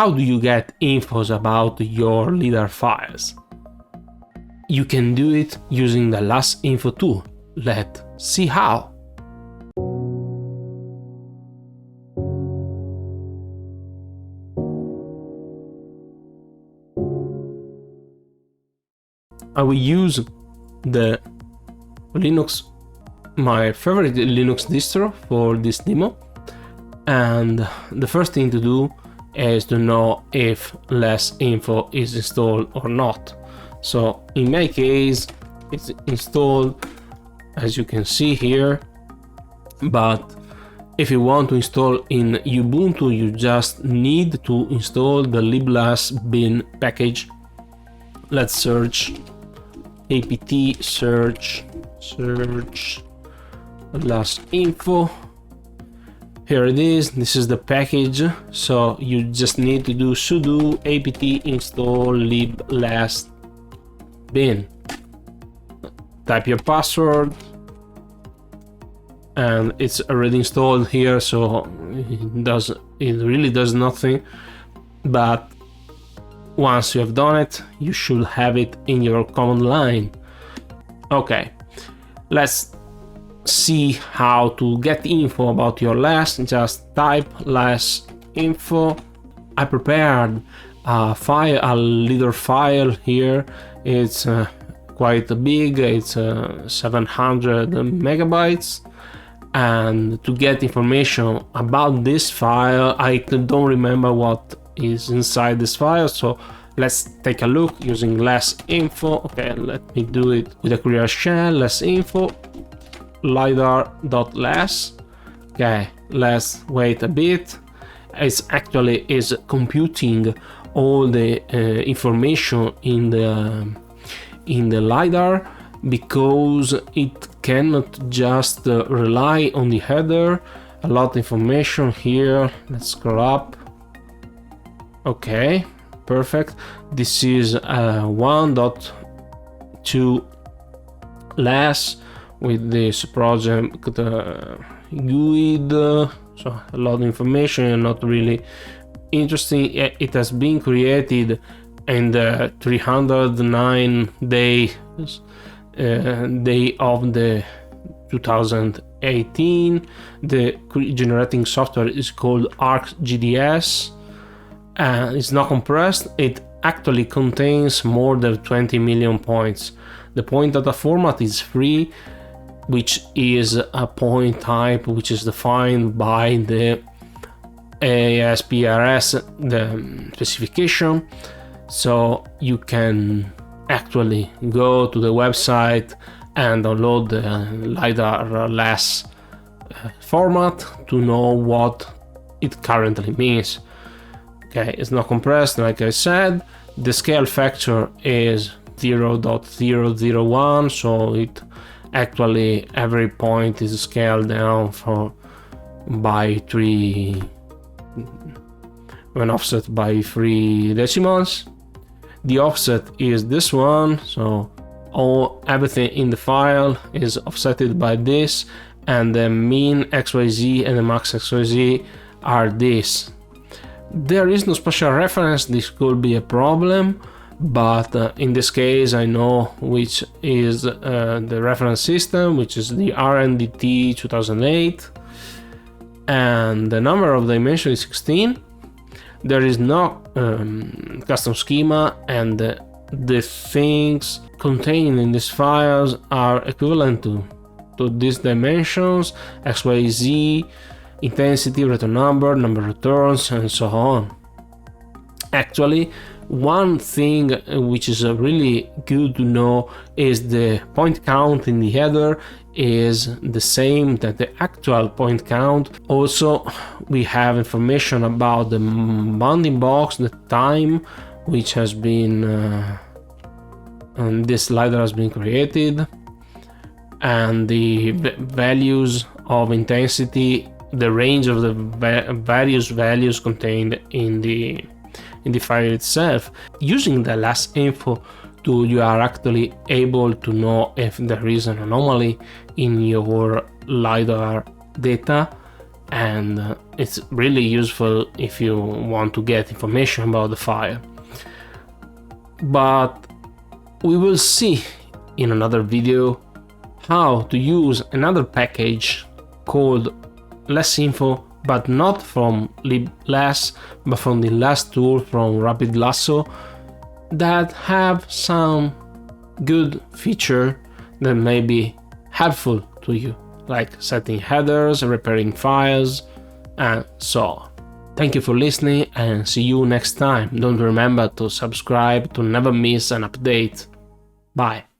How do you get infos about your LIDAR files? You can do it using the LASINFO tool. Let's see how. I will use the my favorite Linux distro for this demo, and the first thing to do is to know if LASINFO is installed or not. So in my case it's installed, as you can see here, but if you want to install in Ubuntu, you just need to install the liblas bin package. Let's search apt search LASINFO. Here it is. This is the package. So you just need to do sudo apt install liblas bin. Type your password, and it's already installed here, so it really does nothing. But once you have done it, you should have it in your command line. Okay, let's see how to get info about your LAS. Just type LASINFO. I prepared a LIDAR file here. It's quite big, it's 700 megabytes. And to get information about this file, I don't remember what is inside this file, so let's take a look using LASINFO. Okay, let me do it with a clear shell. LASINFO lidar.las. Okay, let's wait a bit. It's actually is computing all the information in the LIDAR, because it cannot just rely on the header. A lot of information here. Let's scroll up. Okay, perfect. This is 1.2 LAS with this project GUID, so a lot of information, not really interesting. It has been created in the 309 day of the 2018. The generating software is called ArcGDS, and it's not compressed. It actually contains more than 20 million points. The point data format is free, which is a point type which is defined by the ASPRS, the specification. So you can actually go to the website and download the LIDAR LAS format to know what it currently means. Okay, it's not compressed, like I said. The scale factor is 0.001, so it actually every point is scaled down by 3 when offset by 3 decimals. The offset is this one, so everything in the file is offsetted by this, and the min XYZ and the max XYZ are this. There is no special reference. This could be a problem, but in this case I know which is the reference system, which is the RNDT 2008, and the number of dimension is 16. There is no custom schema, and the things contained in these files are equivalent to these dimensions: XYZ, intensity, return number, number of returns, and so on. Actually, one thing which is really good to know is the point count in the header is the same that the actual point count. Also, we have information about the bounding box, the time which has been this LiDAR has been created, and the values of intensity, the range of the various values contained in the file itself. Using the LASINFO tool, you are actually able to know if there is an anomaly in your LiDAR data, and it's really useful if you want to get information about the file. But we will see in another video how to use another package called LASINFO, but not from liblas, but from the LAS tool from Rapid Lasso, that have some good feature that may be helpful to you, like setting headers, repairing files, and so on. Thank you for listening and see you next time. Don't remember to subscribe to never miss an update. Bye.